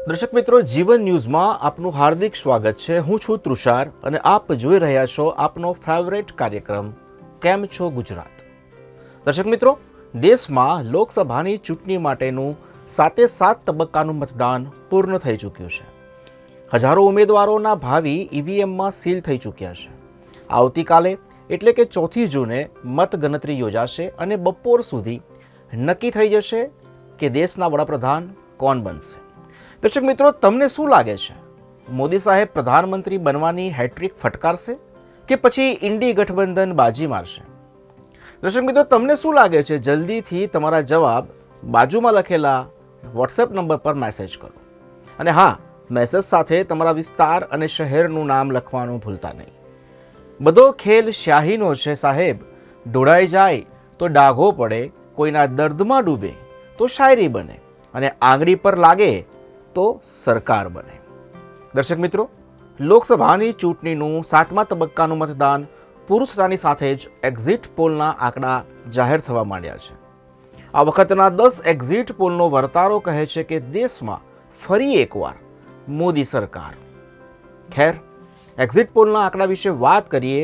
દર્શક મિત્રો, જીવન ન્યૂઝમાં આપનું હાર્દિક સ્વાગત છે। હું છું તૃષાર અને આપ જોઈ રહ્યા છો આપનો ફેવરેટ કાર્યક્રમ કેમ છો ગુજરાત। દર્શક મિત્રો, દેશમાં લોકસભાની ચૂંટણી માટેનું 7 તબક્કાનું મતદાન પૂર્ણ થઈ ચૂક્યું છે। હજારો ઉમેદવારોના ભાવિ ઈવીએમમાં સીલ થઈ ચૂક્યા છે। આવતીકાલે એટલે કે 4 જૂને મતગણતરી યોજાશે અને બપોર સુધી નક્કી થઈ જશે કે દેશના વડાપ્રધાન કોણ બનશે। દર્શક મિત્રો, તમને શું લાગે છે? મોદી સાહેબ પ્રધાનમંત્રી બનવાની હેટ્રિક ફટકારશે કે પછી ઇન્ડી ગઠબંધન બાજી મારશે? દર્શક મિત્રો, તમને શું લાગે છે? જલ્દીથી તમારા જવાબ બાજુમાં લખેલા વોટ્સએપ નંબર પર મેસેજ કરો અને હા, મેસેજ સાથે તમારા વિસ્તાર અને શહેરનું નામ લખવાનું ભૂલતા નહીં। બધો ખેલ શાહીનો છે સાહેબ, ઢોળાઈ જાય તો ડાઘો પડે, કોઈના દર્દમાં ડૂબે તો શાયરી બને અને આંગળી પર લાગે તો સરકાર બને। દર્શક મિત્રો, લોકસભાની ચૂંટણીનું 7મા તબક્કાનું મતદાન પૂરું થતાની સાથે જ એક્ઝિટ પોલના આંકડા જાહેર થવા માંડ્યા છે। આ વખતના 10 એક્ઝિટ પોલનો વર્તારો કહે છે કે દેશમાં ફરી એકવાર મોદી સરકાર। ખેર, એક્ઝિટ પોલના આંકડા વિશે વાત કરીએ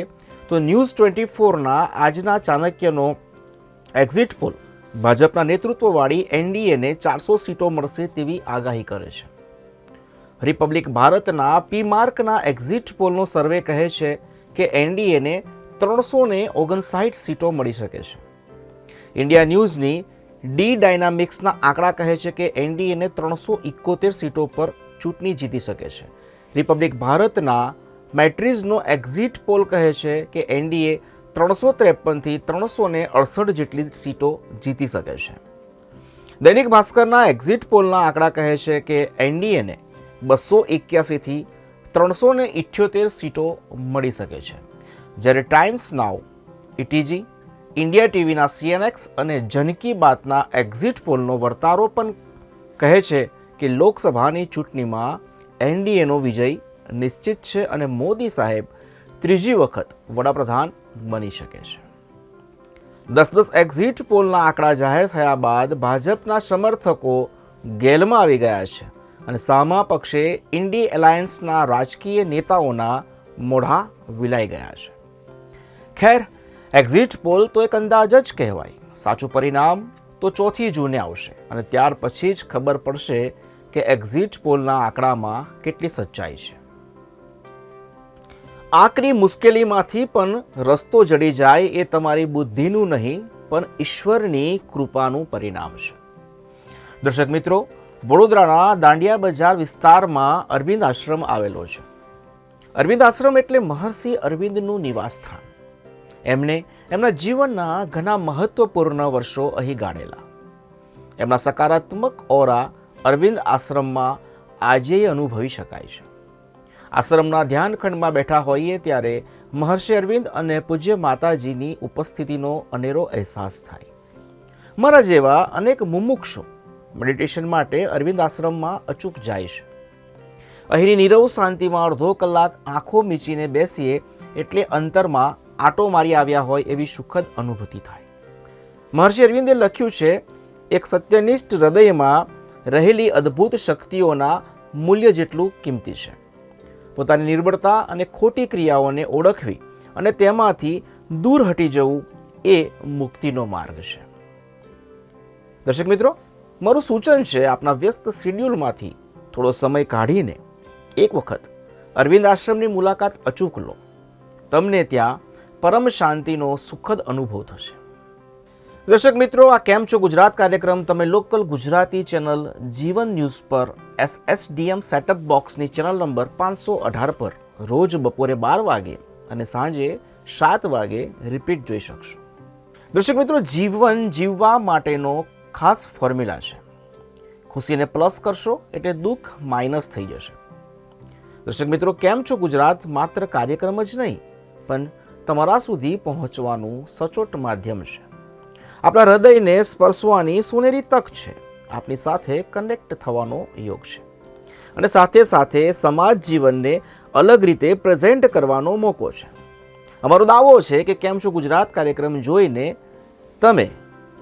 તો ન્યૂઝ 24ના આજના ચાણક્યનો એક્ઝિટ પોલ ભાજપના નેતૃત્વવાળી એનડીએને 400 સીટો મળશે તેવી આગાહી કરે છે। રિપબ્લિક ભારતના પી-માર્કના એક્ઝિટ પોલનો સર્વે કહે છે કે એનડીએને 359 સીટો મળી શકે છે। ઇન્ડિયા ન્યૂઝની ડી ડાયનામિક્સના આંકડા કહે છે કે એનડીએને 371 સીટો પર ચૂંટણી જીતી શકે છે। રિપબ્લિક ભારતના મેટ્રિઝનો એક્ઝિટ પોલ કહે છે કે એનડીએ 353થી 368 જેટલી સીટો જીતી શકે છે। દૈનિક ભાસ્કરના એક્ઝિટ પોલના આંકડા કહે છે કે એનડીએને 281થી 378 સીટો મળી શકે છે, જ્યારે ટાઈમ્સ નાઉ, ઇટીજી, ઇન્ડિયા ટીવીના સીએનએક્સ અને જન કી બાતના એક્ઝિટ પોલનો વર્તારો પણ કહે છે કે લોકસભાની ચૂંટણીમાં એનડીએનો વિજય નિશ્ચિત છે અને મોદી સાહેબ ત્રીજી વખત વડાપ્રધાન બની શકે છે। 10 એક્ઝિટ પોલના આંકડા જાહેર થયા બાદ ભાજપના સમર્થકો ગેલમાં આવી ગયા છે અને સામા પક્ષે ઇન્ડી એલાયન્સના રાજકીય નેતાઓના મોઢા વિલાઈ ગયા છે। ખેર, એક્ઝિટ પોલ તો એક અંદાજ જ કહેવાય। સાચું પરિણામ તો 4 જૂને આવશે અને ત્યાર પછી જ ખબર પડશે કે એક્ઝિટ પોલના આંકડામાં કેટલી સચ્ચાઈ છે। આકરી મુશ્કેલીમાંથી પણ રસ્તો જડી જાય એ તમારી બુદ્ધિનું નહીં પણ ઈશ્વરની કૃપાનું પરિણામ છે। દર્શક મિત્રો, વડોદરાના દાંડિયા બજાર વિસ્તારમાં અરવિંદ આશ્રમ આવેલો છે। અરવિંદ આશ્રમ એટલે મહર્ષિ અરવિંદનું નિવાસસ્થાન। એમને એમના જીવનના ઘણા મહત્વપૂર્ણ વર્ષો અહીં ગાળેલા। એમના સકારાત્મક ઓરા અરવિંદ આશ્રમમાં આજે અનુભવી શકાય છે। આશ્રમના ધ્યાનખંડમાં બેઠા હોઈએ ત્યારે મહર્ષિ અરવિંદ અને પૂજ્ય માતાજીની ઉપસ્થિતિનો અનેરો અહેસાસ થાય। મારા જેવા અનેક મુમુક્ષો મેડિટેશન માટે અરવિંદ આશ્રમમાં અચૂક જાય છે। અહીંની નીરવ શાંતિમાં અડધો કલાક આંખો મીચીને બેસીએ એટલે અંતરમાં આટો મારી આવ્યા હોય એવી સુખદ અનુભૂતિ થાય। મહર્ષિ અરવિંદે લખ્યું છે, એક સત્યનિષ્ઠ હૃદયમાં રહેલી અદ્ભુત શક્તિઓના મૂલ્ય જેટલું કિંમતી છે। પોતાની નિર્બળતા અને ખોટી ક્રિયાઓને ઓળખવી અને તેમાંથી દૂર હટી જવું એ મુક્તિનો માર્ગ છે। દર્શક મિત્રો, મારું સૂચન છે, આપના વ્યસ્ત શેડ્યુલમાંથી થોડો સમય કાઢીને એક વખત અરવિંદ આશ્રમની મુલાકાત અચૂક લો। તમને ત્યાં પરમ શાંતિનો સુખદ અનુભવ થશે। દર્શક મિત્રો, આ કેમ છો ગુજરાત કાર્યક્રમ તમે લોકલ ગુજરાતી ચેનલ જીવન ન્યૂઝ પર SSDM સેટઅપ બોક્સની ચેનલ નંબર 518 પર રોજ બપોરે 12 વાગે અને સાંજે 7 વાગે રિપીટ જોઈ શકશો। દર્શક મિત્રો, જીવન જીવવા માટેનો ખાસ ફોર્મ્યુલા છે। ખુશીને પ્લસ કરશો એટલે દુઃખ માઇનસ થઈ જશે। દર્શક મિત્રો, કેમ છો ગુજરાત માત્ર કાર્યક્રમ જ નહીં પણ તમારા સુધી પહોંચવાનું સચોટ માધ્યમ છે। આપણા હૃદયને સ્પર્શવાની સોનેરી તક છે। આપની સાથે કનેક્ટ થવાનો યોગ છે અને સાથે સાથે સમાજ જીવનને અલગ રીતે પ્રેઝન્ટ કરવાનો મોકો છે। અમારો દાવો છે કે કેમ છો ગુજરાત કાર્યક્રમ જોઈને તમે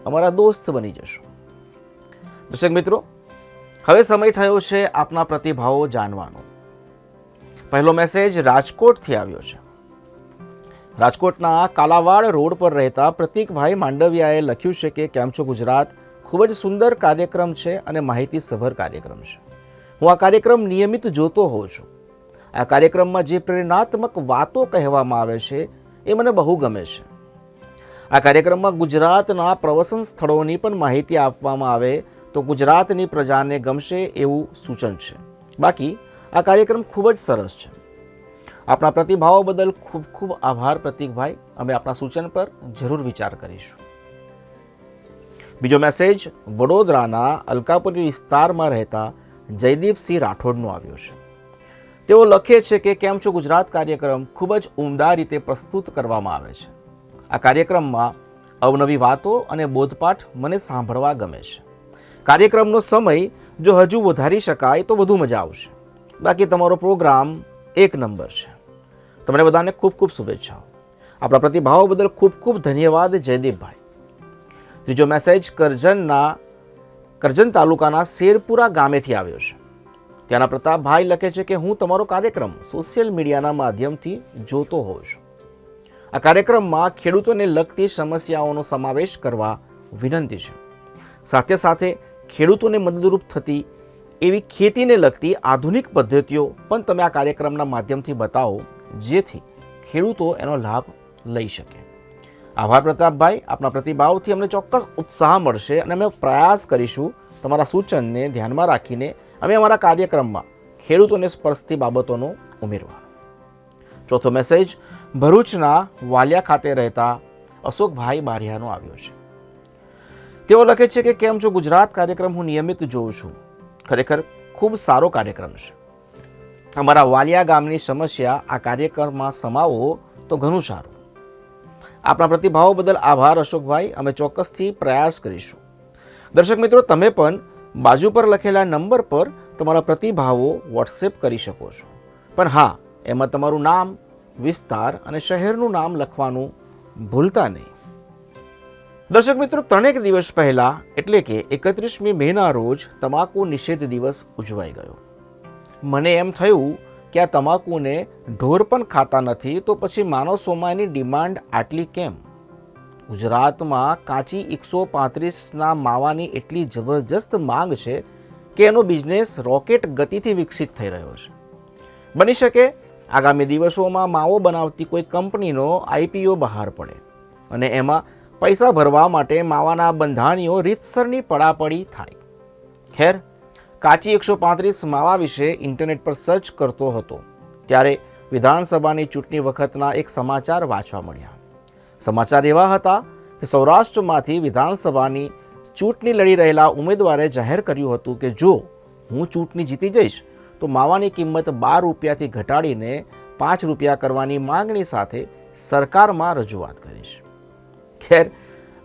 અમારા દોસ્ત બની જશો। દર્શક મિત્રો, હવે સમય થયો છે આપના પ્રતિભાવો જાણવાનો. પહેલો મેસેજ રાજકોટથી આવ્યો છે. રાજકોટના કાલાવાડ રોડ પર રહેતા પ્રતીકભાઈ માંડવિયાએ લખ્યું છે કે કેમ છો ગુજરાત, ખૂબ જ સુંદર કાર્યક્રમ છે અને માહિતીસભર કાર્યક્રમ છે. હું આ કાર્યક્રમ નિયમિત જોતો હોઉં છું. આ કાર્યક્રમમાં જે પ્રેરણાત્મક વાતો કહેવામાં આવે છે એ મને બહુ ગમે છે. આ કાર્યક્રમમાં ગુજરાતના પ્રવાસન સ્થળોની પણ માહિતી આપવામાં આવે તો ગુજરાતની પ્રજાને ગમશે એવું સૂચન છે. બાકી આ કાર્યક્રમ ખૂબ જ સરસ છે. આપણા પ્રતિભાવો બદલ ખૂબ ખૂબ આભાર પ્રતીકભાઈ. અમે આપણા સૂચન પર જરૂર વિચાર કરીશું. બીજો મેસેજ વડોદરાના અલકાપુરી વિસ્તારમાં રહેતા જયદીપસિંહ રાઠોડનો આવ્યો છે. તેઓ લખે છે કે કેમ છો ગુજરાત કાર્યક્રમ ખૂબ જ ઉમદા રીતે પ્રસ્તુત કરવામાં આવે છે. આ કાર્યક્રમમાં અવનવી વાતો અને બોધપાઠ મને સાંભળવા ગમે છે. કાર્યક્રમનો સમય જો હજુ વધારી શકાય તો વધુ મજા આવશે. બાકી તમારો પ્રોગ્રામ એક નંબર છે. તમને બધાને ખૂબ ખૂબ શુભેચ્છાઓ. આપણા પ્રતિભાવો બદલ ખૂબ ખૂબ ધન્યવાદ જયદીપભાઈ. ત્રીજો મેસેજ કરજણ તાલુકાના શેરપુરા ગામેથી આવ્યો છે. ત્યાંના પ્રતાપભાઈ લખે છે કે હું તમારો કાર્યક્રમ સોશિયલ મીડિયાના માધ્યમથી જોતો હોઉં છું. આ કાર્યક્રમમાં ખેડૂતોને લગતી સમસ્યાઓનો સમાવેશ કરવા વિનંતી છે. સાથે સાથે ખેડૂતોને મદદરૂપ થતી એવી ખેતીને લગતી આધુનિક પદ્ધતિઓ પણ તમે આ કાર્યક્રમના માધ્યમથી બતાવો, જેથી ખેડૂતો એનો લાભ લઈ શકે. આભાર પ્રતાપભાઈ. આપના પ્રતિભાવથી અમને ચોક્કસ ઉત્સાહ મળશે અને અમે પ્રયાસ કરીશું તમારા સૂચનને ધ્યાનમાં રાખીને અમે અમારા કાર્યક્રમમાં ખેડૂતોને સ્પર્શતી બાબતોનો ઉમેરવા. ચોથો મેસેજ ભરૂચના વાલિયા ખાતે રહેતા અશોકભાઈ બારિયાનો આવ્યો છે. તેઓ લખે છે કે કેમ છો ગુજરાત કાર્યક્રમ હું નિયમિત જોઉં છું. ખરેખર ખૂબ સારો કાર્યક્રમ છે. અમારા વાલિયા ગામની સમસ્યા આ કાર્યક્રમમાં સમાવો તો ઘણું સારું. આપણા પ્રતિભાવો બદલ આભાર અશોકભાઈ. અમે ચોક્કસથી પ્રયાસ કરીશું. દર્શક મિત્રો, તમે પણ બાજુ પર લખેલા નંબર પર તમારા પ્રતિભાવો વોટ્સએપ કરી શકો છો. પણ હા, એમાં તમારું નામ, વિસ્તાર અને શહેરનું નામ લખવાનું ભૂલતા નહીં. દર્શક મિત્રો, 3 દિવસ પહેલા એટલે કે 31મી મેના રોજ તમાકુ નિષેધ દિવસ ઉજવાઈ ગયો. મને એમ થયું કે આ તમાકુને ઢોર પણ ખાતા નથી તો પછી માનવ સોમાની ડિમાન્ડ આટલી કેમ? ગુજરાતમાં કાચી 135ના માવાની એટલી જબરજસ્ત માંગ છે કે એનો બિઝનેસ રોકેટ ગતિથી વિકસિત થઈ રહ્યો છે. બની શકે આગામી દિવસોમાં માવો બનાવતી કોઈ કંપનીનો IPO બહાર પડે અને એમાં પૈસા ભરવા માટે માવાના બંધાણીઓ રીતસરની પડાપડી થાય. ખેર, કાચી 135 માવા વિશે ઇન્ટરનેટ પર સર્ચ કરતો હતો ત્યારે વિધાનસભાની ચૂંટણી વખતના એક સમાચાર વાંચવા મળ્યા. સમાચાર એવા હતા કે સૌરાષ્ટ્રમાંથી વિધાનસભાની ચૂંટણી લડી રહેલા ઉમેદવારે જાહેર કર્યું હતું કે જો હું ચૂંટણી જીતી જઈશ તો માવાની કિંમત 12 રૂપિયાથી ઘટાડીને 5 રૂપિયા કરવાની માંગણી સાથે સરકારમાં રજૂઆત કરીશ. ખેર,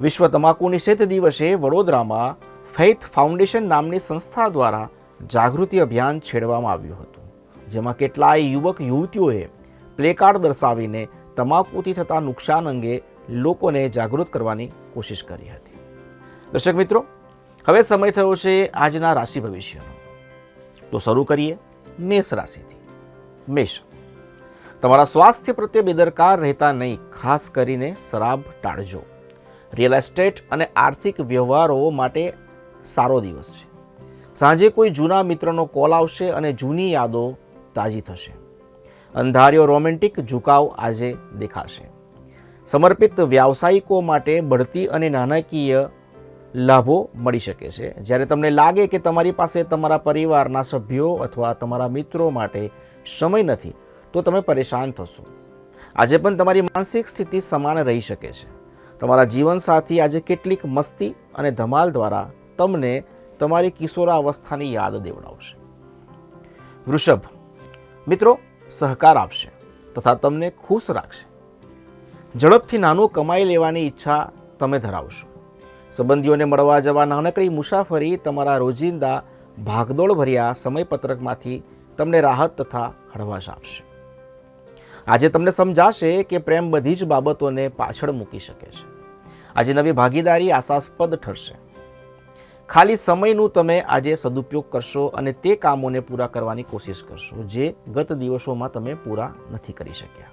વિશ્વ તમાકુ નિષેધ દિવસે વડોદરામાં ફેઇથ ફાઉન્ડેશન નામની સંસ્થા દ્વારા જાગૃતિ અભિયાન છેડવામાં આવ્યું હતું, જેમાં કેટલાય યુવક યુવતીઓએ પ્લેકાર્ડ દર્શાવીને તમાકુથી થતા નુકસાન અંગે લોકોને જાગૃત કરવાની કોશિશ કરી હતી. દર્શક મિત્રો, હવે સમય થયો છે આજના રાશિ ભવિષ્યનો. તો શરૂ કરીએ મેષ રાશિથી. મેષ, તમારા સ્વાસ્થ્ય પ્રત્યે બેદરકાર રહેતા નહીં. ખાસ કરીને શરાબ ટાળજો. રિયલ એસ્ટેટ અને આર્થિક વ્યવહારો માટે સારો દિવસ છે. સાંજે કોઈ જૂના મિત્રનો કોલ આવશે અને જૂની યાદો તાજી થશે. અંધાર્યો રોમેન્ટિક ઝુકાવ આજે દેખાશે. સમર્પિત વ્યાવસાયિકો માટે બઢતી અને નાણાકીય લાભો મળી શકે છે. જ્યારે તમને લાગે કે તમારી પાસે તમારા પરિવારના સભ્યો અથવા તમારા મિત્રો માટે સમય નથી તો તમે પરેશાન થશો. આજે પણ તમારી માનસિક સ્થિતિ સમાન રહી શકે છે. તમારા જીવનસાથી આજે કેટલીક મસ્તી અને ધમાલ દ્વારા તમને તમારી કિશોરાવસ્થાની યાદ દેવડાવશે. વૃષભ, મિત્રો સહકાર આપશે તથા તમને ખુશ રાખશે. ઝડપથી નાનું કમાઈ લેવાની ઈચ્છા તમે ધરાવશો. સંબંધીઓને મળવા જવા નાનકડી મુસાફરી તમારા રોજિંદા ભાગદોડ ભર્યા સમયપત્રકમાંથી તમને રાહત તથા હળવાશ આપશે. આજે તમને સમજાશે કે પ્રેમ બધી જ બાબતોને પાછળ મૂકી શકે છે. આજે નવી ભાગીદારી આશાસ્પદ ઠરશે. ખાલી સમયનું તમે આજે સદુપયોગ કરશો અને તે કામોને પૂરા કરવાની કોશિશ કરશો જે ગત દિવસોમાં તમે પૂરા નથી કરી શક્યા.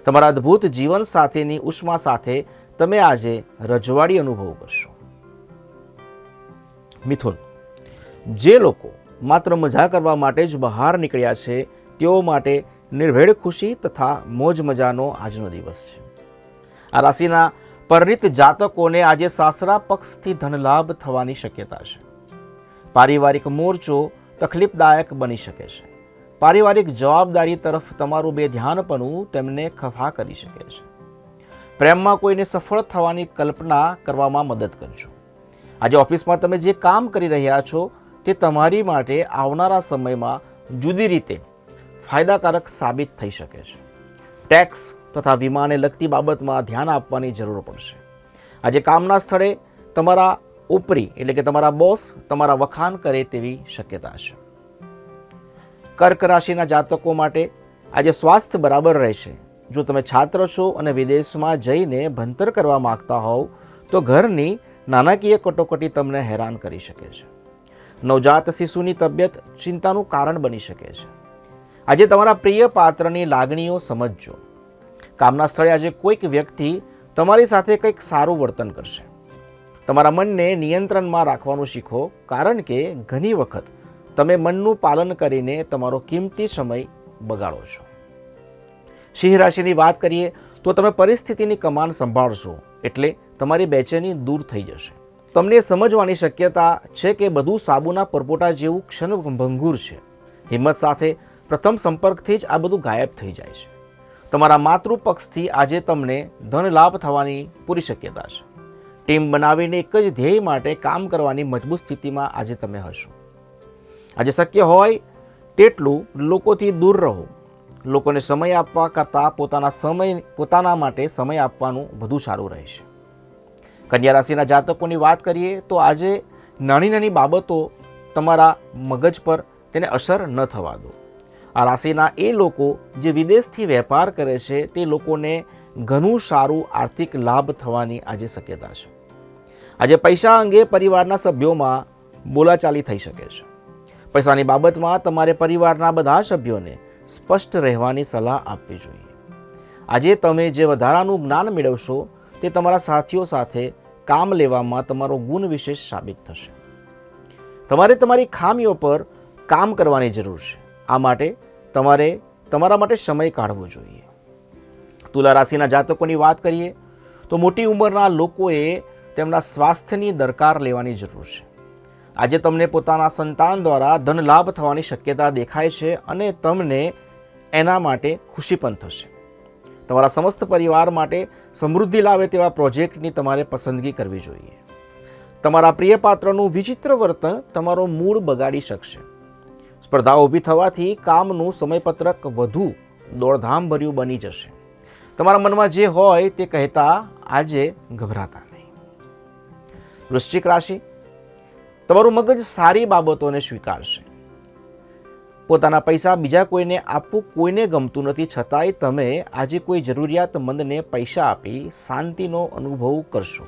તમારા અદ્ભુત જીવન સાથેની ઉષ્મા સાથે તમે આજે રજવાડી અનુભવ કરશો. મિથુન, જે લોકો માત્ર મજા કરવા માટે જ બહાર નીકળ્યા છે તેઓ માટે નિર્ભેળ ખુશી તથા મોજ મજાનો આજનો દિવસ છે. આ રાશિના પરિણીત જાતકોને આજે સાસરા પક્ષથી ધનલાભ થવાની શક્યતા છે. પારિવારિક મોરચો તકલીફદાયક બની શકે છે. પારિવારિક જવાબદારી તરફ તમારું બેધ્યાનપણું તેમને ખફા કરી શકે છે. પ્રેમમાં કોઈને સફળ થવાની કલ્પના કરવામાં મદદ કરજો. આજે ઓફિસમાં તમે જે કામ કરી રહ્યા છો તે તમારી માટે આવનારા સમયમાં જુદી રીતે ફાયદાકારક સાબિત થઈ શકે છે. ટેક્સ તથા વીમાને લગતી બાબતમાં ધ્યાન આપવાની જરૂર પડશે. આજે કામના સ્થળે તમારા ઉપરી એટલે કે તમારા બોસ તમારા વખાણ કરે તેવી શક્યતા છે. કર્ક રાશિના જાતકો માટે આજે સ્વાસ્થ્ય બરાબર રહેશે. જો તમે છાત્ર છો અને વિદેશમાં જઈને ભણતર કરવા માંગતા હોવ તો ઘરની નાણાકીય કટોકટી તમને હેરાન કરી શકે છે. નવજાત શિશુની તબિયત ચિંતાનું કારણ બની શકે છે. આજે તમારા પ્રિય પાત્રની લાગણીઓ સમજજો. કામના સ્થળે આજે કોઈક વ્યક્તિ તમારી સાથે કંઈક સારું વર્તન કરશે. તમારા મનને નિયંત્રણમાં રાખવાનું શીખો, કારણ કે ઘણી વખત તમે મનનું પાલન કરીને તમારો કિંમતી સમય બગાડો છો. સિંહ રાશિની વાત કરીએ તો તમે પરિસ્થિતિની કમાન સંભાળશો એટલે તમારી બેચેની દૂર થઈ જશે. તમને સમજવાની શક્યતા છે કે બધું સાબુના પરપોટા જેવું ક્ષણભંગુર છે. હિંમત સાથે પ્રથમ સંપર્કથી જ આ બધું ગાયબ થઈ જાય છે. તમારા માતૃપક્ષથી આજે તમને ધન લાભ થવાની પૂરી શક્યતા છે. ટીમ બનાવીને એક જ ધ્યેય માટે કામ કરવાની મજબૂત સ્થિતિમાં આજે તમે હશો. આજે શક્ય હોય તેટલું લોકોથી દૂર રહો. લોકોને સમય આપવા કરતાં પોતાના માટે સમય આપવાનું વધુ સારું રહેશે. કન્યા રાશિના જાતકોની વાત કરીએ તો આજે નાની નાની બાબતો તમારા મગજ પર તેને અસર ન થવા દો. આ રાશિના એ લોકો જે વિદેશથી વેપાર કરે છે તે લોકોને ઘણું સારું આર્થિક લાભ થવાની આજે શક્યતા છે. આજે પૈસા અંગે પરિવારના સભ્યોમાં બોલાચાલી થઈ શકે છે. પૈસાની બાબતમાં તમારે પરિવારના બધા સભ્યોને સ્પષ્ટ રહેવાની સલાહ આપવી જોઈએ. આજે તમે જે વધારાનું જ્ઞાન મેળવશો તે તમારા સાથીઓ સાથે કામ લેવામાં તમારો ગુણ વિશેષ સાબિત થશે. તમારે તમારી ખામીઓ પર કામ કરવાની જરૂર છે. આ માટે તમારે તમારા માટે સમય કાઢવો જોઈએ. તુલા રાશિના જાતકોની વાત કરીએ તો મોટી ઉંમરના લોકોએ તેમના સ્વાસ્થ્યની દરકાર લેવાની જરૂર છે. આજે તમને પોતાના સંતાન દ્વારા ધન લાભ થવાની શક્યતા દેખાય છે અને તમને એના માટે ખુશી પણ થશે. તમારા સમસ્ત પરિવાર માટે સમૃદ્ધિ લાવે તેવા પ્રોજેક્ટની તમારે પસંદગી કરવી જોઈએ. તમારા પ્રિય પાત્રનું વિચિત્ર વર્તન તમારો મૂડ બગાડી શકશે. સ્પર્ધા ઊભી થવાથી કામનું સમયપત્રક વધુ દોડધામભર્યું બની જશે. તમારા મનમાં જે હોય તે કહેતા આજે ગભરાતા નહીં. વૃશ્ચિક રાશિ, તમારું મગજ સારી બાબતોને સ્વીકારશે. પોતાના પૈસા બીજા કોઈને આપવું કોઈને ગમતું નથી, છતાંય તમે આજે કોઈ જરૂરિયાતમંદને પૈસા આપી શાંતિનો અનુભવ કરશો.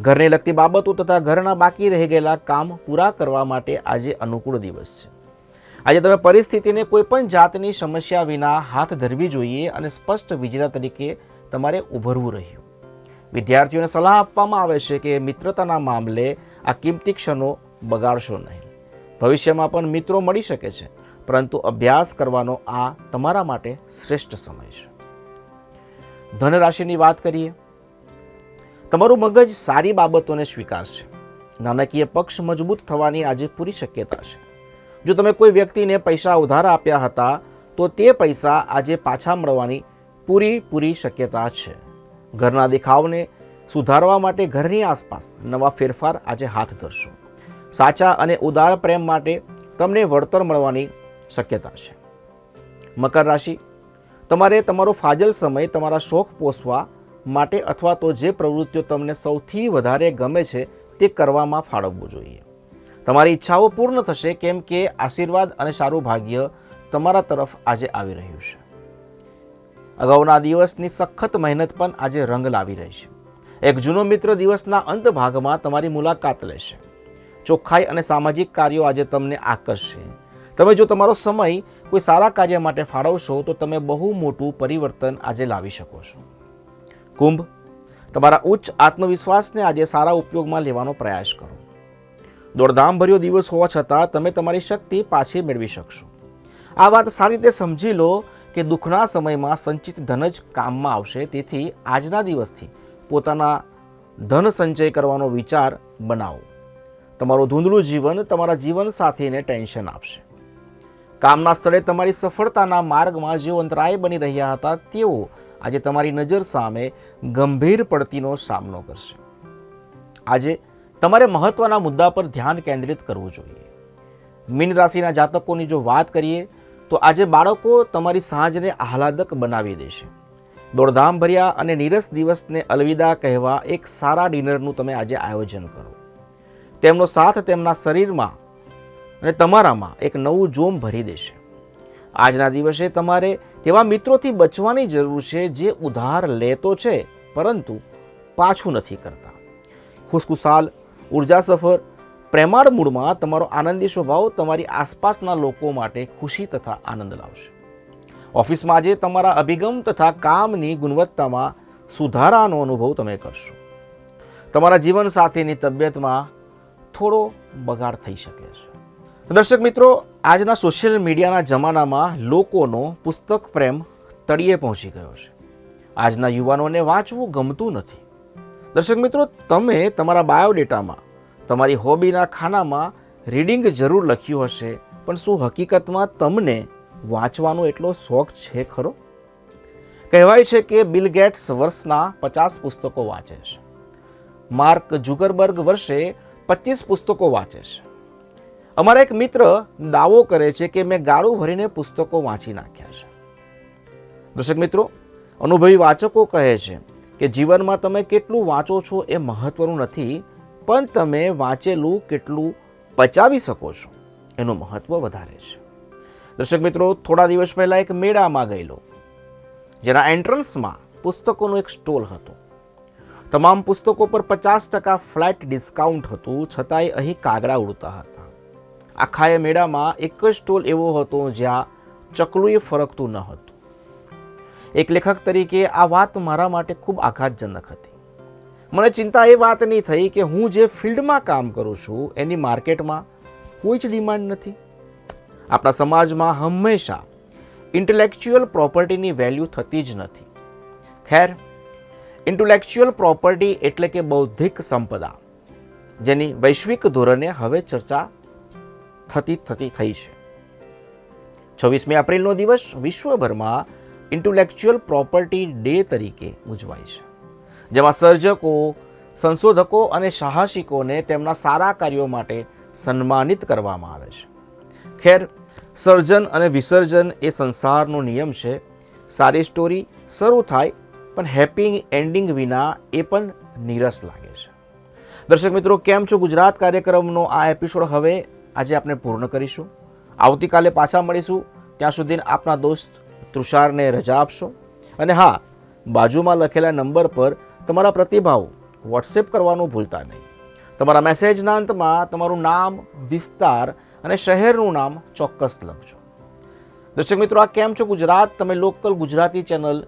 ઘરને લગતી બાબતો તથા ઘરના બાકી રહી ગયેલા કામ પૂરા કરવા માટે આજે અનુકૂળ દિવસ છે. આજે તમે પરિસ્થિતિને કોઈ પણ જાતની સમસ્યા વિના હાથ ધરવી જોઈએ અને સ્પષ્ટ વિજેતા તરીકે તમારે ઉભરવું રહ્યું. વિદ્યાર્થીઓને સલાહ આપવામાં આવે છે કે મિત્રતાના મામલે આ કિંમતી ક્ષણો બગાડશો નહીં. ભવિષ્યમાં પણ મિત્રો મળી શકે છે, પરંતુ અભ્યાસ કરવાનો આ તમારા માટે શ્રેષ્ઠ સમય છે. ધન રાશિની વાત કરીએ, તમારું મગજ સારી બાબતોને સ્વીકારશે. નાણાકીય પક્ષ મજબૂત થવાની આજે પૂરી શક્યતા છે. જો તમે કોઈ વ્યક્તિને પૈસા ઉધાર આપ્યા હતા તો તે પૈસા આજે પાછા મળવાની પૂરી શક્યતા છે. ઘરના દેખાવને સુધારવા માટે ઘરની આસપાસ નવા ફેરફાર આજે હાથ ધરશો. સાચા અને ઉદાર પ્રેમ માટે તમને વળતર મળવાની શક્યતા છે. મકર રાશિ, તમારે તમારો ફાજલ સમય તમારા શોખ પોષવા માટે અથવા તો જે પ્રવૃત્તિઓ તમને સૌથી વધારે ગમે છે તે કરવામાં ફાળવવું જોઈએ. તમારી ઈચ્છાઓ પૂર્ણ થશે, કેમ કે આશીર્વાદ અને સારું ભાગ્ય તમારા તરફ આજે આવી રહ્યું છે. અગાઉના દિવસની સખત મહેનત પણ આજે રંગ લાવી રહી છે. એક જૂનો મિત્ર દિવસના અંત ભાગમાં તમારી મુલાકાત લેશે. ચોખ્ખાઈ અને સામાજિક કાર્યો આજે તમને આકર્ષશે. તમે જો તમારો સમય કોઈ સારા કાર્ય માટે ફાળવશો તો તમે બહુ મોટું પરિવર્તન આજે લાવી શકો છો. કુંભ, તમારા ઉચ્ચ આત્મવિશ્વાસને આજે સારા ઉપયોગમાં લેવાનો પ્રયાસ કરો. દોડધામભર્યો દિવસ હોવા છતાં તમે તમારી શક્તિ પાછી મેળવી શકશો. આ વાત સારી રીતે સમજી લો કે દુઃખના સમયમાં સંચિત ધન જ કામમાં આવશે. તેથી આજના દિવસથી પોતાના ધન સંચય કરવાનો વિચાર બનાવો. તમારું ધૂંધળું જીવન તમારા જીવનસાથીને ટેન્શન આપશે. કામના સ્થળે તમારી સફળતાના માર્ગમાં જેઓ અંતરાય બની રહ્યા હતા તેઓ આજે તમારી નજર સામે ગંભીર પડતીનો સામનો કરશે. આજે તમારે મહત્વના મુદ્દા પર ધ્યાન કેન્દ્રિત કરવું જોઈએ. મીન રાશિના જાતકોની જો વાત કરીએ તો આજે બાળકો તમારી સાંજને આહલાદક બનાવી દેશે. દોડધામભર્યા અને નીરસ દિવસને અલવિદા કહેવા એક સારા ડિનરનું તમે આજે આયોજન કરો. તેમનો સાથ તેમના શરીરમાં અને તમારામાં એક નવું જોમ ભરી દેશે. આજના દિવસે તમારે તેવા મિત્રોથી બચવાની જરૂર છે જે ઉધાર લેતો છે પરંતુ પાછું નથી કરતા. ખુશખુશાલ, ઉર્જા સફર, પ્રેમાળ મૂડમાં તમારો આનંદી સ્વભાવ તમારી આસપાસના લોકો માટે ખુશી તથા આનંદ લાવશે. ઓફિસમાં આજે તમારા અભિગમ તથા કામની ગુણવત્તામાં સુધારાનો અનુભવ તમે કરશો. તમારા જીવનસાથીની તબિયતમાં થોડો બગાડ થઈ શકે છે. દર્શક મિત્રો, આજના સોશિયલ મીડિયાના જમાનામાં લોકોનો પુસ્તક પ્રેમ તળિયે પહોંચી ગયો છે. આજના યુવાનોને વાંચવું ગમતું નથી. દર્શક મિત્રો, તમે તમારા બાયોડેટામાં તમારી હોબીના ખાનામાં રીડિંગ જરૂર લખ્યું હશે, પણ શું હકીકતમાં તમને વાંચવાનો એટલો શોખ છે ખરો? કહેવાય છે કે બિલ ગેટ્સ વર્ષના 50 પુસ્તકો વાંચે છે. માર્ક ઝુકરબર્ગ વર્ષે 25 પુસ્તકો વાંચે છે. અમારા એક મિત્ર દાવો કરે છે કે મેં ગાળું ભરીને પુસ્તકો વાંચી નાખ્યા છે. દર્શક મિત્રો, અનુભવી વાચકો કહે છે કે જીવનમાં તમે કેટલું વાંચો છો એ મહત્વનું નથી, પણ તમે વાંચેલું કેટલું પચાવી શકો છો એનું મહત્વ વધારે છે. દર્શક મિત્રો, થોડા દિવસ પહેલાં એક મેળામાં ગયેલો, જેના એન્ટ્રન્સમાં પુસ્તકોનો એક સ્ટોલ હતો. તમામ પુસ્તકો પર 50% ફ્લેટ ડિસ્કાઉન્ટ હતું, છતાંય અહીં કાગડા ઉડતા હતા. આખા એ મેળામાં એક જ સ્ટોલ એવો હતો જ્યાં ચકલુએ ફરકતું ન હતું. એક લેખક તરીકે આ વાત મારા માટે ખૂબ આઘાતજનક હતી. મને ચિંતા એ વાતની થઈ કે હું જે ફિલ્ડમાં કામ કરું છું એની માર્કેટમાં કોઈ જ ડિમાન્ડ નથી. આપણા સમાજમાં હંમેશા ઇન્ટેલેક્ચ્યુઅલ પ્રોપર્ટીની વેલ્યુ થતી જ નથી. ખેર, ઇન્ટેલેક્ચ્યુઅલ પ્રોપર્ટી એટલે કે બૌદ્ધિક સંપદા, જેની વૈશ્વિક ધોરણે હવે ચર્ચા થઈ છે. 26મી એપ્રિલનો દિવસ વિશ્વભરમાં ઇન્ટેલેક્ચ્યુઅલ પ્રોપર્ટી ડે તરીકે ઉજવાય છે, જેમાં સર્જકો, સંશોધકો અને સાહસિકોને તેમના સારા કાર્યો માટે સન્માનિત કરવામાં આવે છે. ખેર, સર્જન અને વિસર્જન એ સંસારનો નિયમ છે. સારી સ્ટોરી શરૂ થાય પણ હેપી એન્ડિંગ વિના એ પણ નીરસ લાગે છે. દર્શક મિત્રો, કેમ છો ગુજરાત કાર્યક્રમનો આ એપિસોડ હવે આજે આપણે પૂર્ણ કરીશું. આવતીકાલે પાછા મળીશું. ત્યાં સુધી આપના દોસ્ત તુષારને રજા આપશો. અને હા, બાજુમાં લખેલા નંબર પર તમારા પ્રતિભાવ વોટ્સએપ કરવાનું ભૂલતા નહીં. તમારા મેસેજના અંતમાં તમારું નામ, વિસ્તાર અને શહેરનું નામ ચોક્કસ લખજો. દર્શક મિત્રો, આ કેમ છો ગુજરાત તમે લોકલ ગુજરાતી ચેનલ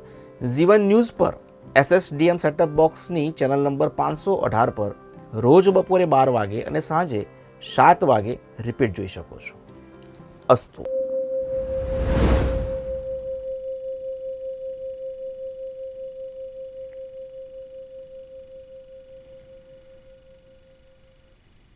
જીવન ન્યૂઝ પર SSDM સેટઅપ બોક્સની ચેનલ નંબર 518 પર રોજ બપોરે 12 વાગે અને સાંજે 7 વાગે રિપીટ જોઈ શકો છો. અસ્તુ.